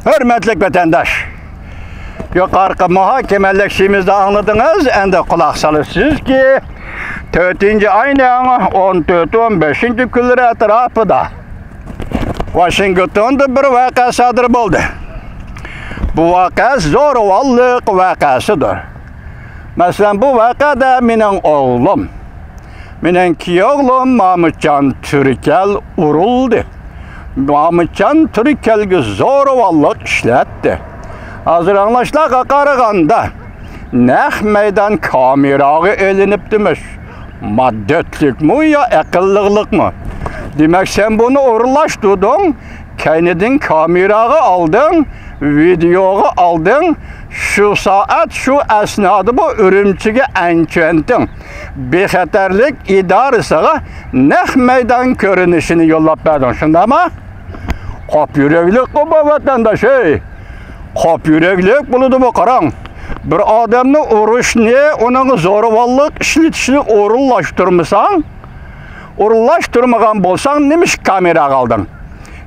Hürmetlik vatandaş, yukarı muhakemeleşimizde anladınız, endi kulak salısınız ki 4. ayının 14-15. günleri etrafında Washington'da bir vaka sadır buldu. Bu vaka zorvallık vakasıdır. Mesela bu vakada benim oğlum, benim ki oğlum Mahmutcan Türkel uruldu. Mahmutcan Türkel'e zorvallık işletti. Hazır anlaşılağa qaraganda naq meydan kamerağı elinip demiş. Maddetlik mi ya akıllılık mı? Demek sen bunu uğurlaştırdın, kendin kamerağı aldın, videoyu aldın, şu saat, şu esnada bu ürümçüge enkendin. Bexatarlik idarısına naq meydan görünüşünü yollap verdin. Şunda mı? Kop yüreklik bu vatandaş. Kop yüreklik buludu bu qaran. Bir adamın uruş ne, onun zorvallık işletişini uğurlaştırmasan, uğurlaştırmagan bolsan nemiş kamera aldın?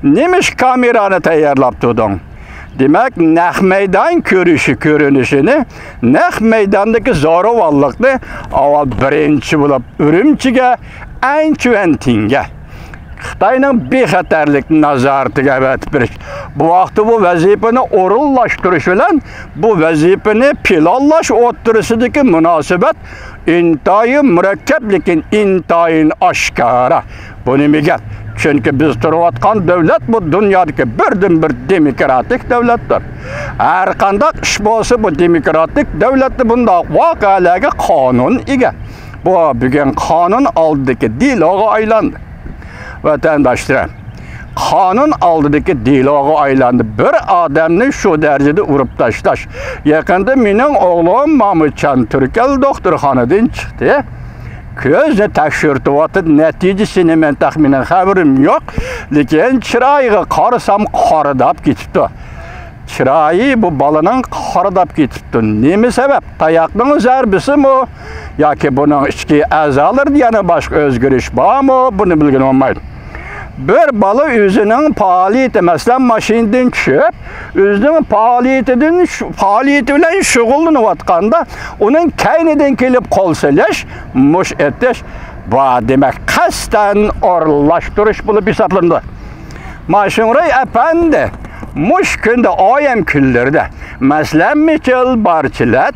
Nemiş kameranı tayarlap tutun? Demek naq meydan görünüşünü, naq meydandaki zorvallıkni avval birinci bulup ürümçige, enkventinge. Xitayning bexatarlik nazoratiga o'tib bu vaqtda bu vazifani o'rinlashtirish bilan bu vazifani planlash o'tirisidagi munosabat intayin murakkab lekin intayin oshkora. Bu nimaga? Chunki biz turayotgan davlat bu dunyodagi birdan-bir demokratik davlatdir. Har qanday ish bo'lsa bu demokratik davlatda bunday voqealarga qonun ega. Bu bugun qonun oldidagi diloga aylandi. Vatandaşlar, kanun aldıdaki diloğa aylandı. Bir adamını şu derecede urup taşlaş. Yakında benim oğlum Mahmutcan Türkel doktorxanadan çıktı. Közle tekşürtü vatı neticesini ben tahminen haberim yok. Lekin çırayı qarasam qaradap ketipti. Çırayı bu balının qaradap ketipti. Nemi sebep? Tayaqның zarbisi mi? Yoki bunun içki azaları yana başka özgürüş var mı? Bunu bilgin olmaydı. Bir balı özünün faaliyeti, mesela maşindən çıkıp, özünün faaliyeti bilen şugullanıvatkanda, onun kaynidən kelip kol seleş, muş etleş, bu demek kasten orlaştırış bulup hesaplandı. Maşinray efendi, muş günde ayem küllerde, mesela Michel Barçilat,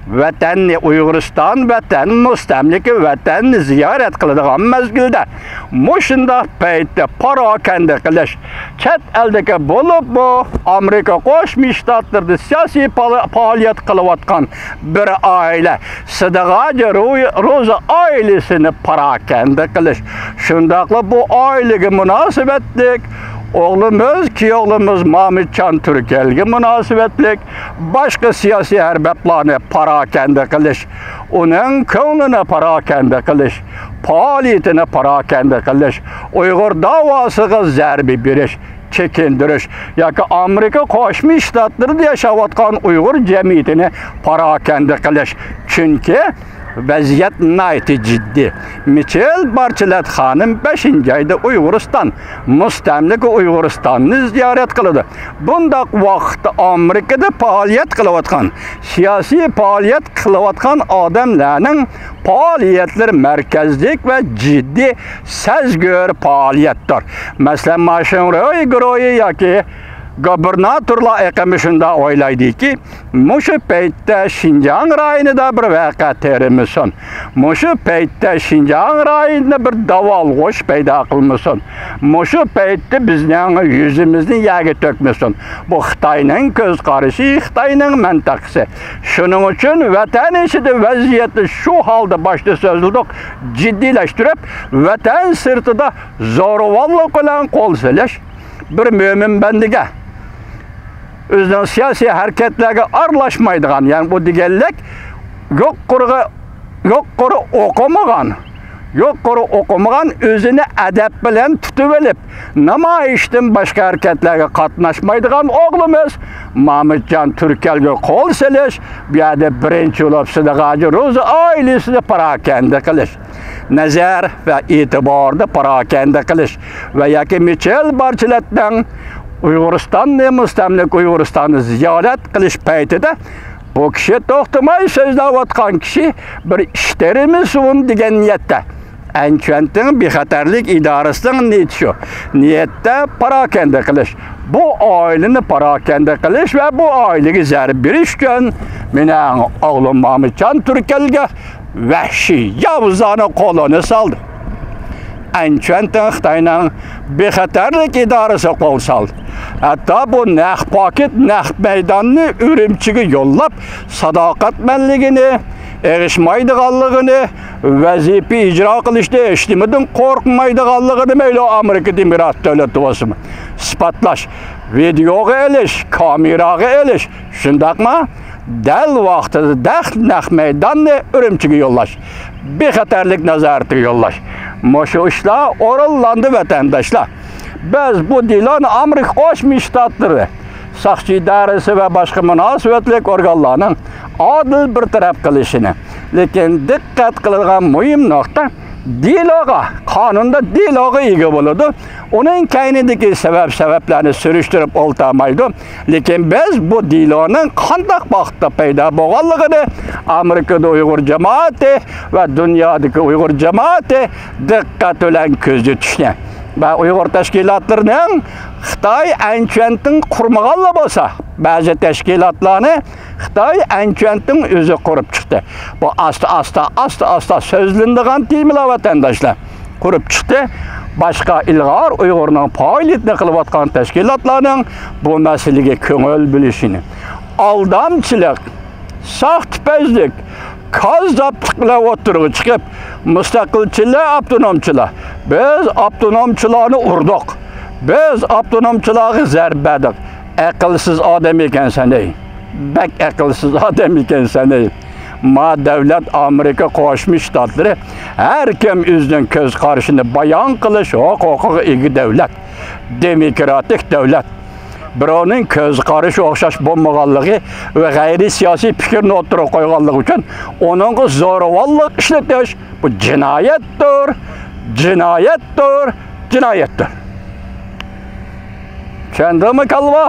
vatanni Uyg'uriston vatan mustamlika vatanni ziyorat qiladigan mezgilda mushunda paytda parokanda qilish chet eldagi bo'lib bu Amerika Qo'shma Shtatlarida siyosiy faoliyat qilayotgan bir oila Sidig'aji Ro'za oilasini parokanda qilish shundaqla bu oilaga munosabatlik oğlumuz ki oğlumuz Mahmutcan Türkel'e münasebetlik başka siyasi erbaplarını parakende kılış, onun konuğuna parakende kılış, faaliyetine parakende kılış, Uygur davasına zerbi biriş, çekindiriş, yoki Amerika Qo'shma Shtatlarida yaşayotgan Uygur cemiyetini parakende kılış. Çünkü vaziyat nayeti ciddi. Michel Barçilat hanım 5. ayda Uyguriston, mustamlika Uyg'uristonni ziyorat qildi. Bundaq vaqtda Amerikada faoliyat qilayotgan, siyosiy faoliyat qilayotgan odamlarning faoliyatlari markazlik va ciddi sezgör faoliyatdir. Masalan, Mashinroy guruhi yoki Gubernatörlar eqimishunda o'ylaydi ki, mushu paytda Şinjan rayonida bir vaqa terimisin. Mushu paytda Şinjan rayonida bir davolg'ush paydo qilmasin. Mushu paytda bizning yuzimizni yaga to'kmasin. Bu Xitoyning ko'z qarashi, Xitoyning mintaqasi. Shuning uchun vatan ichida vaziyatni shu holda boshda so'zildik, jiddiylashtirib, vatan sirtida zo'ravonlik bilan qo'l silash bir mo'min bandiga özünün siyasi hareketlerine arlaşmaydıgan, yani bu digellik yok kuru okumagan özünü edep bilen tutuvelip namayişten başka hareketlerine katnaşmaydıgan oğlumuz Mahmutcan Türkel'e kol seleş, bir yerde birinci olup Sidig'aji Ro'za ailesini parakende kılış. Nazar ve itibarda parakende kılış. Ve yaki Michel Barçilat'tan Uyg'uristonning mustamlik Uyg'uristonni ziyorat qilish paytida bu kishi to'xtamay so'zlayotgan kishi bir ishlarimiz degan niyatda Anchuvandning bexatarlik idorasining niyati shu. Niyatda parokanda qilish. Bu oilani parokanda qilish va bu oilaga zarb berish uchun mening o'g'lim Mamitjon Turkalga vahshiy yovuzona qo'lini soldi. Anchuvandning Xitoyning bexatarlik idorasi qo'l soldi. Hatta bu naq paket, naq maydonni Urumchiga yo'llab, sadoqatmanligini, erishmaydiganligini, vazifa ijro qilishda ijtimodan qo'rqmaydiganligini mayli Amerika Demokrat davlati bo'lsin. Isbotlash, videoga elish, kameraga elish, shundaqmi? Dal vaqtida naq maydonni Urumchiga yo'llash, bexatarlik nazoratiga yo'llash. Mana ishlar o'rinlandi vatandoshlar. Biz bu diloni Amerika Qo'shma Shtatlari soqchi idorasi va boshqa munosabatlik organlarning adil bir taraf qilishini, lekin diqqat qiladigan muhim nuqta dialoga, qonunda dialoga ega bo'ladi. Uning kaynidagi sabablarni surishtirib olmaydi. Lekin biz bu dialoning qanday vaqtda paydo bo'lganligini Amerikada Uyg'ur jamoati va dunyodagi Uyg'ur jamoati diqqat bilan ko'zda tutishgan. Va Uyg'ur tashkilotlarining Xitoy Anchuvandning qurmaganlar bo'lsa, ba'zi tashkilotlarni Xitoy Anchuvandning o'zi qurib chiqdi. Bu asta so'zlanadigan temalar vatandoshlar qurib chiqdi. Başqa ilg'or Uyg'urning faoliyatini qilayotgan tashkilotlarning bu masalaga ko'ngil bo'lishini, aldamchilik, soxtapazlik, kazzobliklar o'tirib chiqib, mustaqilchilar, avtonomchilar. Biz avtonomchilarni urdik. Biz avtonomchilarga zarb berdik. Aqlsiz odam ekansan ey. Bak aqlsiz odam ekansan ey. Ma davlat Amerika Qo'shma Shtatlari har kim o'zining ko'z qarashini bayon qilish huquqiga ega davlat. Demokratik davlat. Birovning ko'z qarashi o'xshash bo'lmaganligi va g'ayri siyosiy fikrni o'tirib qo'yganligi uchun uningga zo'ravonlik ishlatish bu jinoyatdir. Jinoyatdir. Tushundingmi kalva?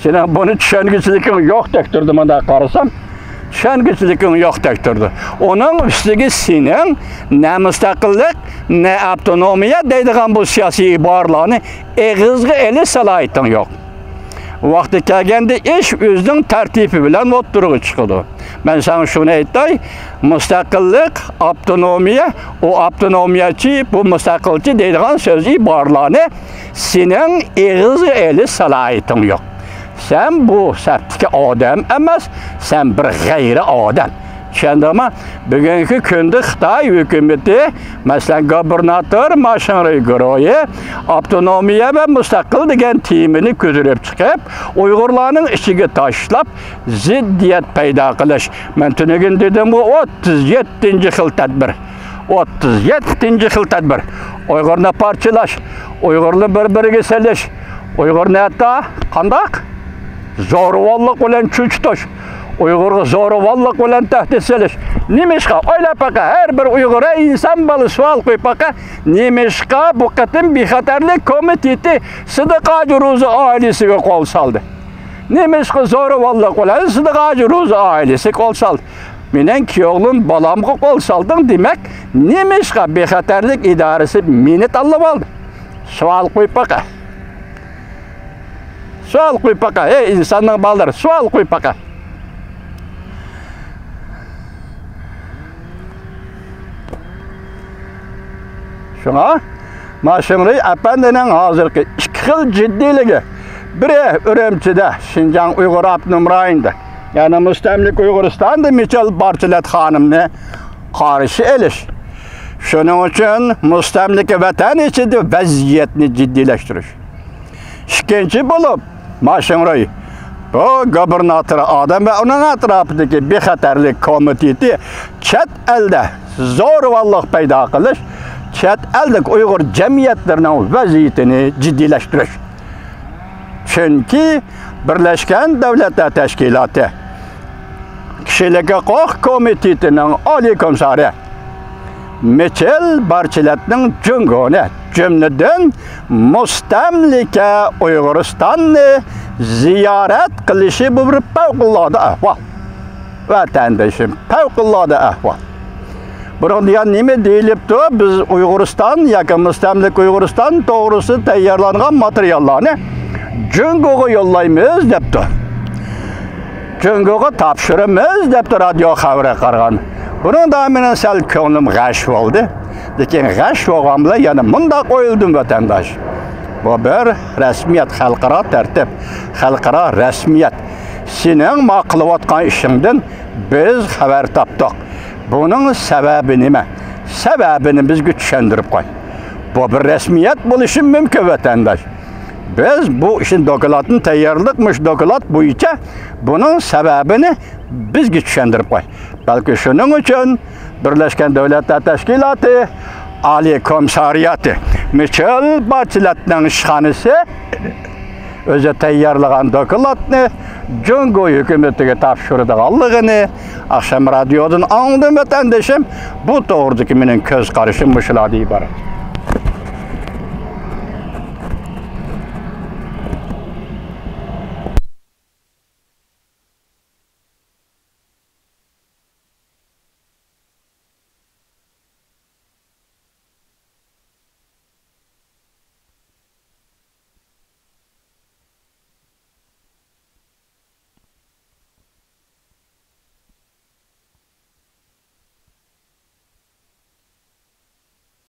Sen buni tushungichliging yo'q tektirdi menda qarasam. Tushungichliging yo'q tektirdi. Uning ustiga sening ne mustaqillik, ne avtonomiya deydigan bu siyosiy iboralarni eg'izga elish salohiyating yo'q. Vaqti kelganda ish o'zining tartibi bilan o'tirib chiqadi. Men sana shuni aytay, mustaqillik, avtonomiya, o avtonomiyachi, bu mustaqilchi deydigan so'z iboralarni sening eg'izga elish salohiyating yo'q. Sen bu saptiki odam emas, sen bir g'ayri odam. Tushundingmi? Bugungi kunda Xitoy hukumati, masalan, gubernator Mashinri guruhi avtonomiya va mustaqil degan temini ko'tarib chiqib, Uyg'urlarning ichiga tashlab, ziddiyat paydo qilish. Men tunigin dedim, bu 37-xil tadbir. 37-xil tadbir. Uyg'urni parchalash, Uyg'urni bir-biriga selish, Uyg'urni hatto qandoq zo'ravonlik bilan cho'chitish, Uyg'urga zo'ravonlik bilan tahdid selish. Nemishqa o'ylab baqa, har bir Uyg'ur inson bola savol qo'yib baqa, nemishqa bu qatim bexatarlik komiteti Sidiq Ro'zi oilasiga qo'l soldi. Nemishqa zo'ravonlik bilan Sidiq Ro'zi oilasi qo'l soldi. Mening kuyovim bolamga qo'l solding demak, nemishqa bexatarlik idorasi meni tanlab oldi. Savol qo'yib baqa. Savol qo'yib baqa, ey insonning bolalari, savol qo'yib baqa. Shuna, Mashinri apandining hozirgi ikki xil jiddiyligi. Biri Urumchida, Xinjiang Uyg'ur avtonom rayonida, ya'ni mustamlik Uyg'uristonda Michel Barchilat xonimni qarshi elish. Shuning uchun mustamlik vatan ichida vaziyatni jiddiylashtirish. Ikkinchi bo'lib Mashinri bu gubernator odam va uning atrofidagi bexatarlik komiteti chet elda zo'ravonlik paydo qilish, chet eldagi Uyg'ur jamiyatlarining vaziyatini jiddiylashtirish. Chunki Birlashgan Davlatlar Tashkiloti Kishilik huquq komitetining oliy komissari Michel Barchilatning jungoni cümleden mustamlika Uyg'uristonni ziyorat qilishi bu bir favqulodda ahvol. Vatandoshim, favqulodda ahvol. Bundan nima deyilibdi? Biz Uyg'uriston yoki mustamlik Uyg'uriston to'g'risi tayyorlangan materiallarni Jungo'ga yo'llaymiz debdi. Jungo'ga topshiramiz debdi radio xabari qargan. Bundan men sal ko'nglim g'ash bo'ldi. Lekin g'ash bo'lganimda yana bunda qo'yildim vatandosh. Bu bir rasmiyat, xalqaro tartib, xalqaro rasmiyat. Sening qilayotgan ishingdan biz xabar topdik. Bunun sababi nima? Sababini bizga tushuntirib qo'y. Bu bir rasmiyat bo'lishi mumkin vatandosh. Biz bu işin dokladını tayyorlikmish doklad bo'yicha bunun sababini bizga tushuntirib qo'y. Balki shuning uchun Birlashgan Davlatlar Tashkiloti Oliy komissariyati Michel Bacheletning ishxonasi o'zi tayyorlagan dokladni Jungo hukumatiga topshiradiganligini akşam radyodan anladım vatandaşım. Bu to'g'ridagi mening ko'z qarashim shulardan iborat.